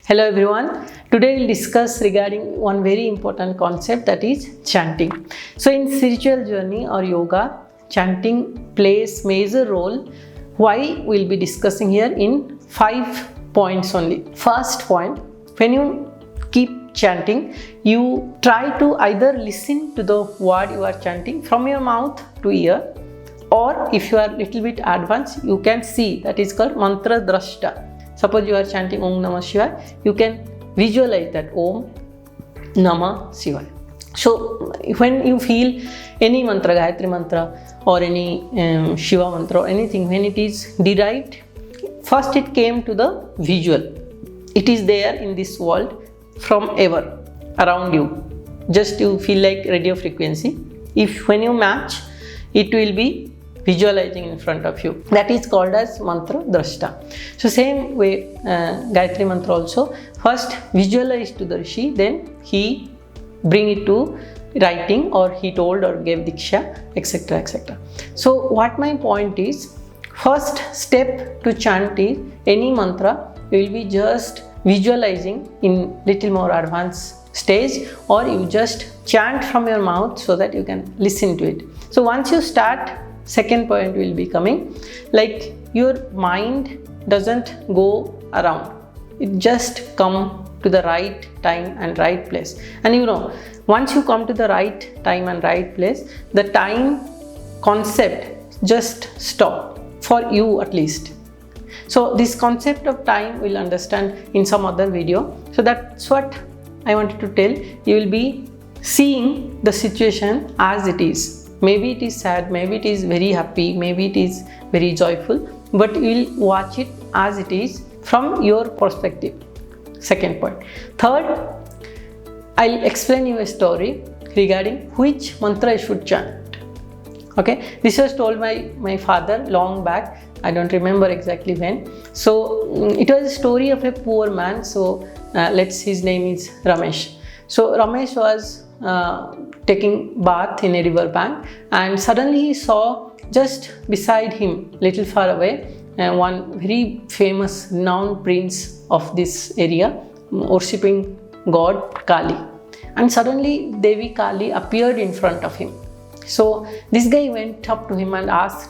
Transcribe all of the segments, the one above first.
Hello everyone. Today we'll discuss regarding one very important concept, that is chanting. So in spiritual journey or yoga, chanting plays major role. Why we'll be discussing here in 5 points only. First point, when you keep chanting, you try to either listen to the word you are chanting from your mouth to ear, or if you are little bit advanced, you can see, that is called mantra DRASTA. Suppose you are chanting Om Namah Shivaya, you can visualize that Om Namah Shivaya. So when you feel any mantra, GAYATRI mantra or any Shiva mantra or anything, when it is derived, first it came to the visual. It is there in this world from ever around you. Just you feel like radio frequency. When you match, it will be visualizing in front of you. That is called as mantra DRASTA. So same way, Gayatri mantra also, first visualize to the Rishi, then he bring it to writing, or he told or gave diksha, etc. etc. So what my point is, first step to chant is, any mantra you will be just visualizing in little more advanced stage, or you just chant from your mouth so that you can listen to it. So once you start, second point will be coming, like your mind doesn't go around, it just come to the right time and right place. And you know, once you come to the right time and right place, the time concept just stop, for you at least. So this concept of time we'll understand in some other video. So that's what I wanted to tell. You will be seeing the situation as it is. Maybe it is sad, maybe it is very happy, maybe it is very joyful, but you will watch it as it is from your perspective. Second point. Third, I'll explain you a story regarding which mantra you should chant. Okay, this was told by my father long back. I don't remember exactly when. So it was a story of a poor man. So his name is Ramesh. So Ramesh was taking bath in a river bank, and suddenly he saw just beside him, little far away, one very famous renowned prince of this area worshipping god Kali. And suddenly Devi Kali appeared in front of him. So this guy went up to him and asked,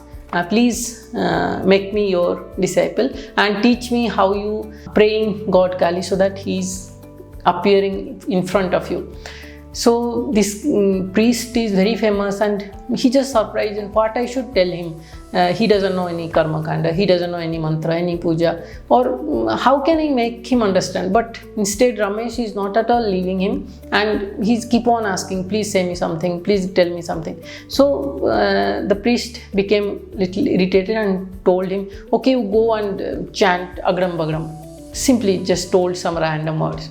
please make me your disciple and teach me how you praying god Kali so that he is appearing in front of you. So this priest is very famous, and he just surprised, and what I should tell him? He doesn't know any karma kanda, he doesn't know any mantra, any puja, or how can I make him understand? But instead Ramesh is not at all leaving him, and he's keep on asking, please say me something, please tell me something. So the priest became little irritated and told him, okay, you go and chant Agram Bagram. Simply just told some random words.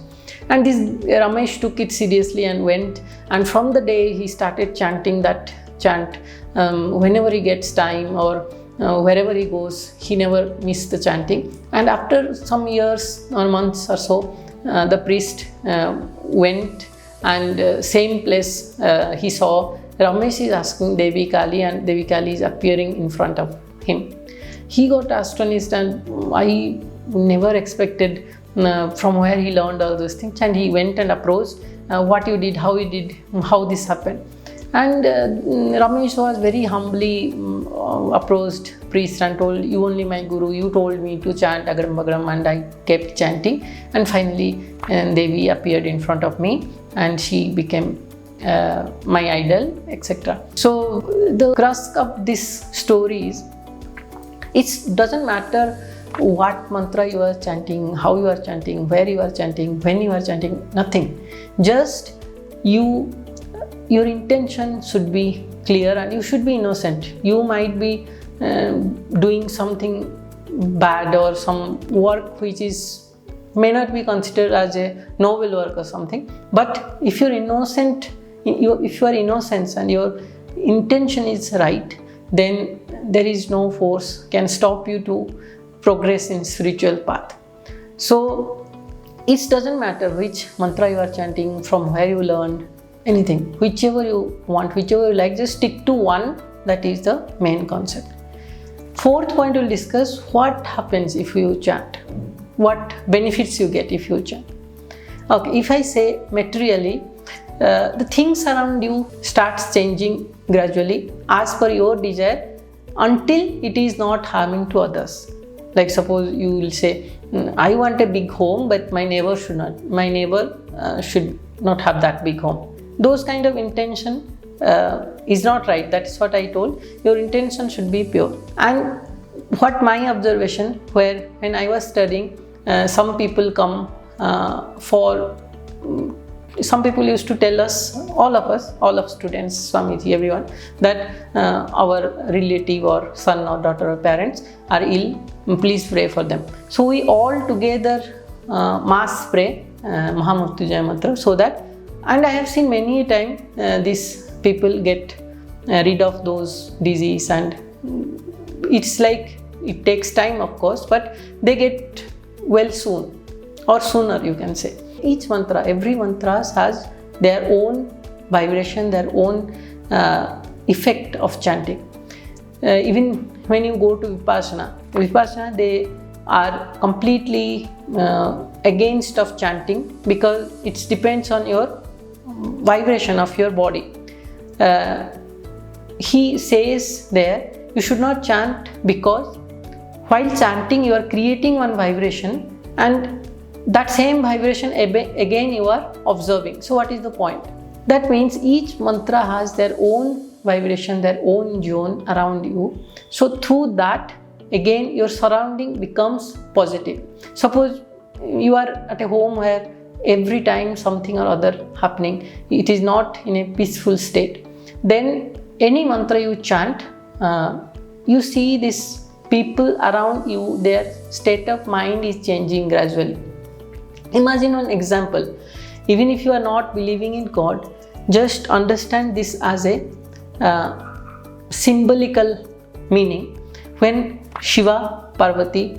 And this Ramesh took it seriously and went, and from the day he started chanting that chant. Whenever he gets time or wherever he goes, he never missed the chanting. And after some years or months or so, the priest went, and same place he saw Ramesh is asking Devi Kali, and Devi Kali is appearing in front of him. He got astonished, and I never expected from where he learned all those things, and he went and approached what you did, how you did, how this happened. And Ramesh was very humbly approached priest and told, you only my guru, you told me to chant Agram Bagram, and I kept chanting, and finally Devi appeared in front of me and she became my idol, etc. So the crux of this story is, it doesn't matter what mantra you are chanting, how you are chanting, where you are chanting, when you are chanting, nothing. Just your intention should be clear, and you should be innocent. You might be doing something bad or some work which may not be considered as a noble work or something, but if you're innocent, if you are innocent and your intention is right, then there is no force can stop you to progress in spiritual path. So it doesn't matter which mantra you are chanting, from where you learned, anything, whichever you want, whichever you like, just stick to one. That is the main concept. Fourth point, we'll discuss what happens if you chant. what benefits you get if you chant. Okay, if I say materially, the things around you starts changing gradually as per your desire until it is not harming to others. Like suppose you will say, I want a big home, but my neighbor should not have that big home. Those kind of intention is not right. That is what I told. Your intention should be pure. And what my observation, when I was studying, some people come some people used to tell us, all of students, Swamiji, everyone, that our relative or son or daughter or parents are ill, please pray for them. So we all together mass pray Mahamrityunjaya mantra, so that, and I have seen many times these people get rid of those disease, and it's like it takes time of course, but they get well soon, or sooner you can say. Each mantra, every mantra has their own vibration, their own effect of chanting. Even when you go to Vipassana, they are completely against of chanting, because it depends on your vibration of your body. He says there, you should not chant, because while chanting you are creating one vibration, and that same vibration again you are observing. So what is the point? That means each mantra has their own vibration, their own zone around you. So through that, again your surrounding becomes positive. Suppose you are at a home where every time something or other happening, it is not in a peaceful state. Then any mantra you chant, you see these people around you, their state of mind is changing gradually. Imagine one example. Even if you are not believing in God, just understand this as a symbolical meaning. When Shiva, Parvati,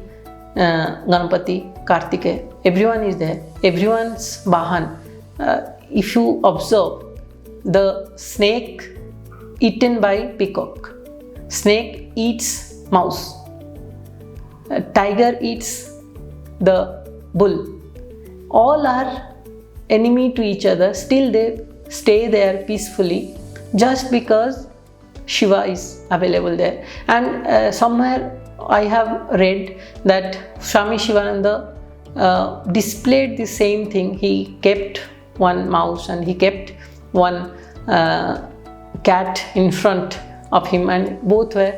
Ganpati, Kartikeya, everyone is there, everyone's Vahan. If you observe, the snake eaten by peacock, snake eats mouse, tiger eats the bull. All are enemy to each other, still they stay there peacefully just because Shiva is available there. And somewhere I have read that Swami Shivananda displayed the same thing. He kept one mouse and he kept one cat in front of him, and both were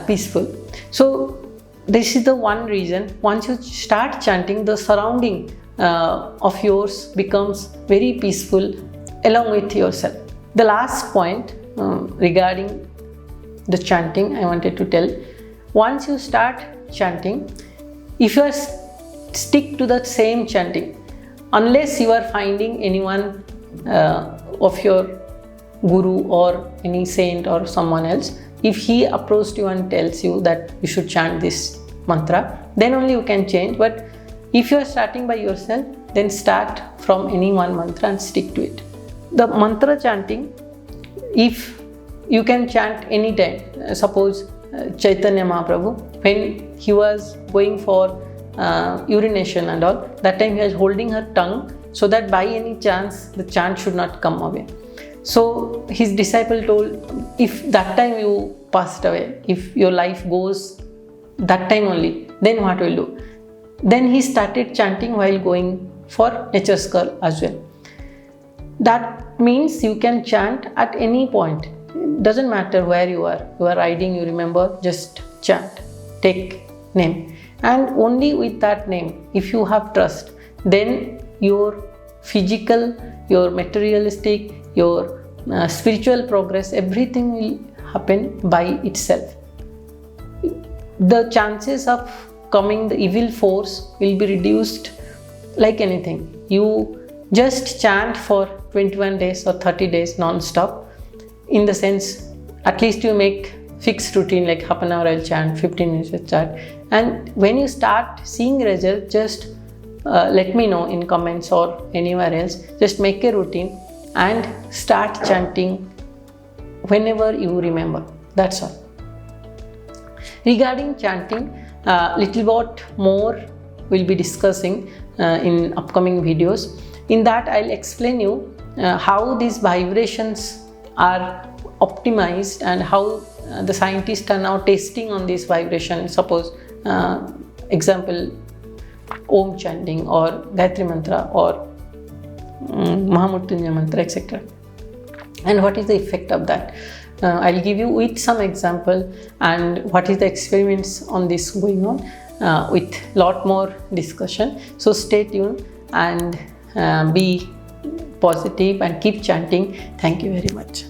peaceful. So this is the one reason. Once you start chanting, the surrounding of yours becomes very peaceful along with yourself. The last point regarding the chanting I wanted to tell, once you start chanting, if you are stick to the same chanting, unless you are finding anyone of your guru or any saint or someone else, if he approached you and tells you that you should chant this mantra, then only you can change. But if you are starting by yourself, then start from any one mantra and stick to it. The mantra chanting, if you can chant anytime. Suppose Chaitanya Mahaprabhu, when he was going for urination and all, that time he was holding her tongue so that by any chance the chant should not come away. So his disciple told, if that time you passed away, if your life goes that time only, then what will do? Then he started chanting while going for nature's curl as well. That means you can chant at any point. It doesn't matter where you are riding, you remember, just chant, take name. And only with that name, if you have trust, then your physical, your materialistic, your spiritual progress, everything will happen by itself. The chances of coming the evil force will be reduced like anything. You just chant for 21 days or 30 days non-stop. In the sense, at least you make fixed routine, like half an hour I'll chant, 15 minutes I'll chant. And when you start seeing result, just let me know in comments or anywhere else. Just make a routine and start chanting whenever you remember. That's all. Regarding chanting, little bit more we'll be discussing in upcoming videos. In that, I'll explain you how these vibrations are optimized and how the scientists are now testing on these vibrations. Suppose example, Om chanting or Gayatri mantra or Mahamrityunjaya mantra, etc. And what is the effect of that? I'll give you with some example and what is the experiments on this going on with lot more discussion. So stay tuned and be positive and keep chanting. Thank you very much.